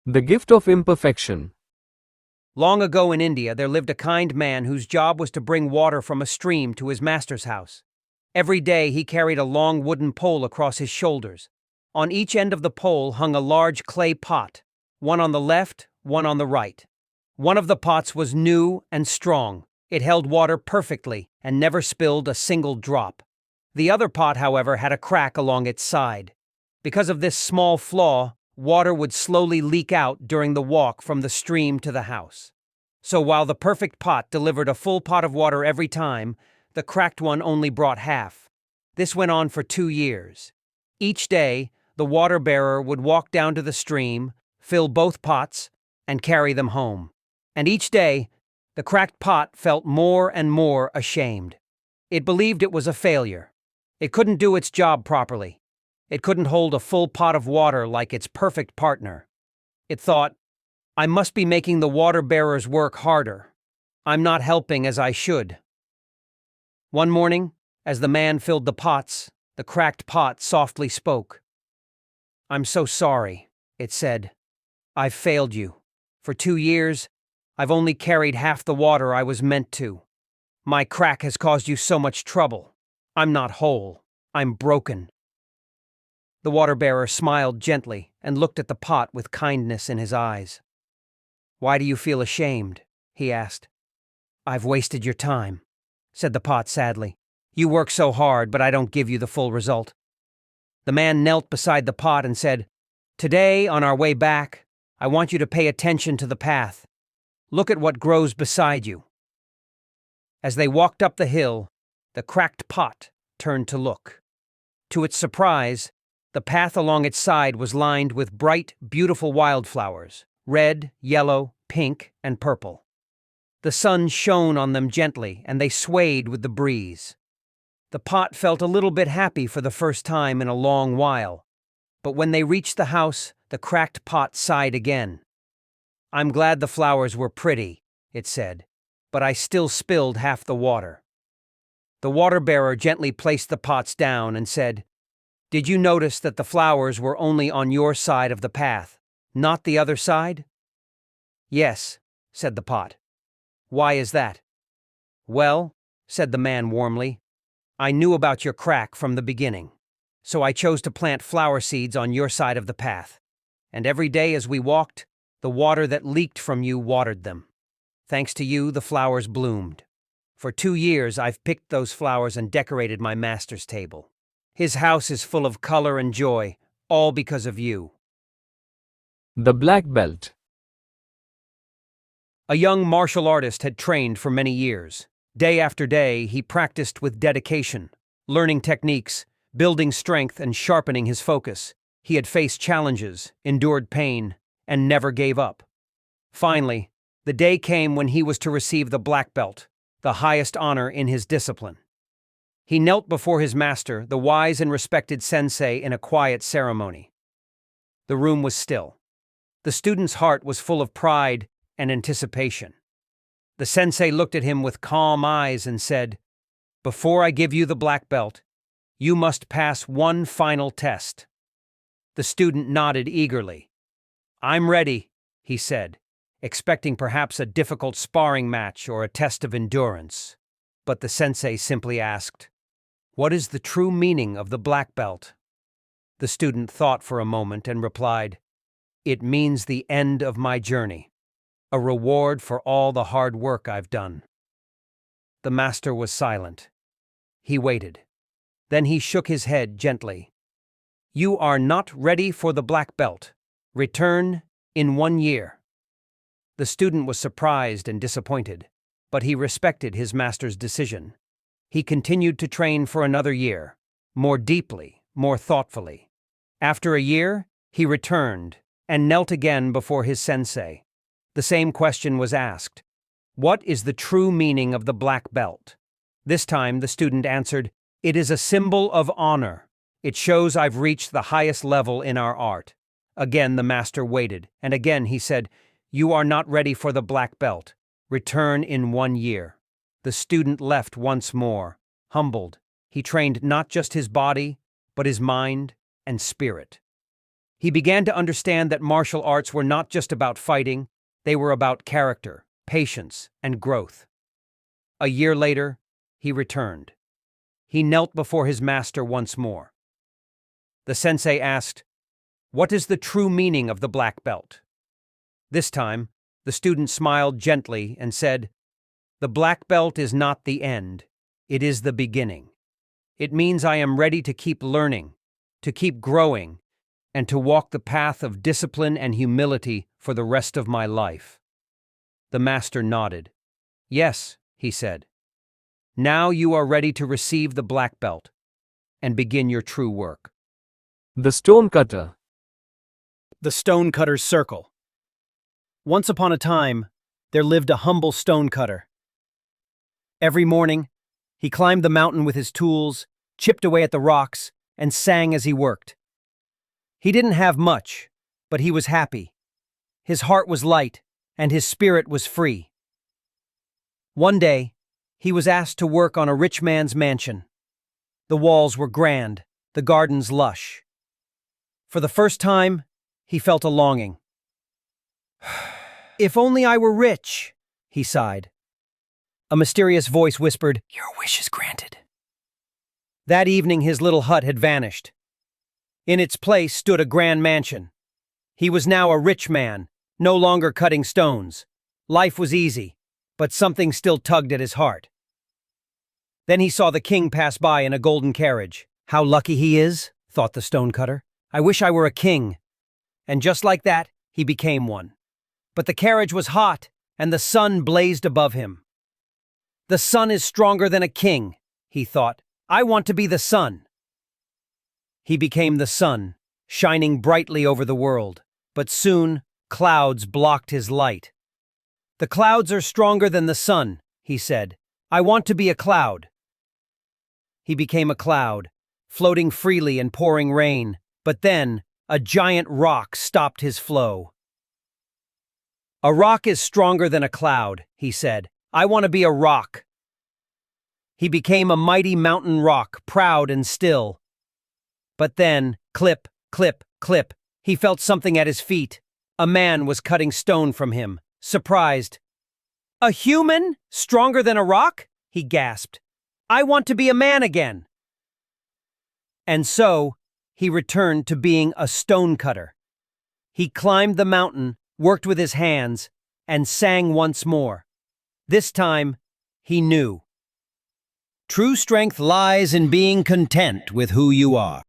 The Gift of Imperfection. Long ago in India, there lived a kind man whose job was to bring water from a stream to his master's house. Every day he carried a long wooden pole across his shoulders. On each end of the pole hung a large clay pot, one on the left, one on the right. One of the pots was new and strong. It held water perfectly and never spilled a single drop. The other pot, however, had a crack along its side. Because of this small flaw, water would slowly leak out during the walk from the stream to the house. So while the perfect pot delivered a full pot of water every time, the cracked one only brought half. This went on for 2 years. Each day, the water bearer would walk down to the stream, fill both pots, and carry them home. And each day, the cracked pot felt more and more ashamed. It believed it was a failure. It couldn't do its job properly. It couldn't hold a full pot of water like its perfect partner. It thought, I must be making the water bearer's work harder. I'm not helping as I should. One morning, as the man filled the pots, the cracked pot softly spoke. I'm so sorry, it said. I've failed you. For 2 years, I've only carried half the water I was meant to. My crack has caused you so much trouble. I'm not whole. I'm broken. The water bearer smiled gently and looked at the pot with kindness in his eyes. Why do you feel ashamed? He asked. I've wasted your time, said the pot sadly. You work so hard, but I don't give you the full result. The man knelt beside the pot and said, Today, on our way back, I want you to pay attention to the path. Look at what grows beside you. As they walked up the hill, the cracked pot turned to look. To its surprise, the path along its side was lined with bright, beautiful wildflowers, red, yellow, pink, and purple. The sun shone on them gently, and they swayed with the breeze. The pot felt a little bit happy for the first time in a long while, but when they reached the house, the cracked pot sighed again. I'm glad the flowers were pretty, it said, but I still spilled half the water. The water bearer gently placed the pots down and said, Did you notice that the flowers were only on your side of the path, not the other side? Yes, said the pot. Why is that? Well, said the man warmly, I knew about your crack from the beginning, so I chose to plant flower seeds on your side of the path, and every day as we walked, the water that leaked from you watered them. Thanks to you, the flowers bloomed. For 2 years, I've picked those flowers and decorated my master's table. His house is full of color and joy, all because of you. The Black Belt. A young martial artist had trained for many years. Day after day, he practiced with dedication, learning techniques, building strength, and sharpening his focus. He had faced challenges, endured pain, and never gave up. Finally, the day came when he was to receive the black belt, the highest honor in his discipline. He knelt before his master, the wise and respected sensei, in a quiet ceremony. The room was still. The student's heart was full of pride and anticipation. The sensei looked at him with calm eyes and said, Before I give you the black belt, you must pass one final test. The student nodded eagerly. I'm ready, he said, expecting perhaps a difficult sparring match or a test of endurance. But the sensei simply asked, What is the true meaning of the black belt? The student thought for a moment and replied, It means the end of my journey, a reward for all the hard work I've done. The master was silent. He waited. Then he shook his head gently. You are not ready for the black belt. Return in 1 year. The student was surprised and disappointed, but he respected his master's decision. He continued to train for another year, more deeply, more thoughtfully. After a year, he returned and knelt again before his sensei. The same question was asked. What is the true meaning of the black belt? This time the student answered, It is a symbol of honor. It shows I've reached the highest level in our art. Again the master waited, and again he said, You are not ready for the black belt. Return in 1 year. The student left once more, humbled. He trained not just his body, but his mind and spirit. He began to understand that martial arts were not just about fighting, they were about character, patience, and growth. A year later, he returned. He knelt before his master once more. The sensei asked, "What is the true meaning of the black belt?" This time, the student smiled gently and said, "The black belt is not the end, it is the beginning. It means I am ready to keep learning, to keep growing, and to walk the path of discipline and humility for the rest of my life." The master nodded. "Yes," he said. "Now you are ready to receive the black belt and begin your true work." The Stonecutter. The Stonecutter's Circle. Once upon a time, there lived a humble stonecutter. Every morning, he climbed the mountain with his tools, chipped away at the rocks, and sang as he worked. He didn't have much, but he was happy. His heart was light, and his spirit was free. One day, he was asked to work on a rich man's mansion. The walls were grand, the gardens lush. For the first time, he felt a longing. "If only I were rich," he sighed. A mysterious voice whispered, "Your wish is granted." That evening his little hut had vanished. In its place stood a grand mansion. He was now a rich man, no longer cutting stones. Life was easy, but something still tugged at his heart. Then he saw the king pass by in a golden carriage. "How lucky he is," thought the stonecutter. "I wish I were a king." And just like that, he became one. But the carriage was hot, and the sun blazed above him. "The sun is stronger than a king," he thought. "I want to be the sun." He became the sun, shining brightly over the world. But soon, clouds blocked his light. "The clouds are stronger than the sun," he said. "I want to be a cloud." He became a cloud, floating freely and pouring rain. But then, a giant rock stopped his flow. "A rock is stronger than a cloud," he said. "I want to be a rock." He became a mighty mountain rock, proud and still. But then, clip, clip, clip, he felt something at his feet. A man was cutting stone from him, surprised. "A human? Stronger than a rock?" he gasped. "I want to be a man again." And so, he returned to being a stonecutter. He climbed the mountain, worked with his hands, and sang once more. This time, he knew. True strength lies in being content with who you are.